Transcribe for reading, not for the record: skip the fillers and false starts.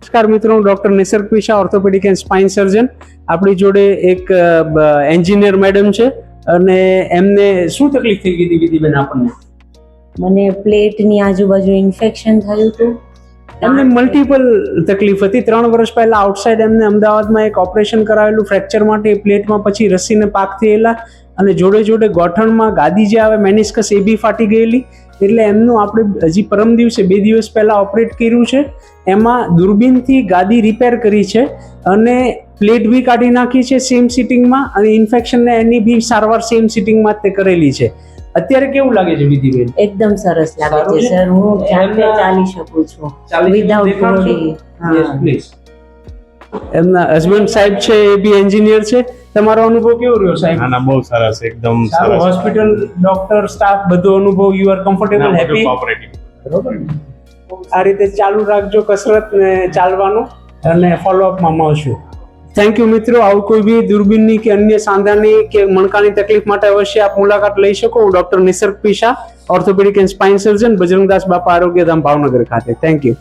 નમસ્કાર મિત્રો, હું doctor Nisarg Pisha, orthopedic and spine surgeon. આપણી જોડે એક એન્જિનિયર મેડમ છે અને એમને શું તકલીફ થઈ ગઈ હતી વિધિબેન? આપણને મને પ્લેટની આજુબાજુ ઇન્ફેક્શન થયું હતું. એમને મલ્ટિપલ તકલીફ હતી. 3 વર્ષ પહેલા આઉટસાઇડ એમને અમદાવાદમાં એક ઓપરેશન કરાવેલું ફ્રેક્ચર માટે. પ્લેટમાં પછી રસીને પાક થયેલા અને જોડે જોડે ગોઠણમાં ગાદી જે આવે મેનિસ્કસ એ બી ફાટી ગયેલી. એટલે એમનું આપણે હજી પરમ દિવસે 2 દિવસ પહેલા ઓપરેટ કર્યું છે. એમાં દૂરબીનથી ગાદી રિપેર કરી છે અને પ્લેટ બી કાઢી નાખી છે સેમ સિટિંગમાં, અને ઇન્ફેક્શનને એની બી સારવાર સેમ સિટિંગમાં જ તે કરેલી છે. અત્યારે કેવું લાગે છે વિધિબેન? એકદમ સરસ લાગે છે સર. હું જાતે ચાલી શકું છું વિધાઉટ બોડી. Yes please. એમના હસબન્ડ સાહેબ છે એ બી એન્જિનિયર છે. તમારો અનુભવ કેવો રહ્યો સાહેબ? ના બહુ સરસ, એકદમ સારો. સરસ. હોસ્પિટલ, ડોક્ટર, સ્ટાફ બધો અનુભવ, you are comfortable, happy? Cooperative. બરોબર ને? આ રીતે ચાલુ રાખજો કસરત ને ચાલવાનું, અને ફોલોઅપમાં મળશું. થેન્ક યુ મિત્રો. આવું કોઈ બી દૂરબીનની કે અન્ય સાંધાની કે મણકાની તકલીફ માટે અવશ્ય આપ મુલાકાત લઈ શકો. હું doctor Nisarg Pisha, orthopedic and spine surgeon, Bajrangdas Bapa Arogyadham, Bhavnagar ખાતે. Thank you.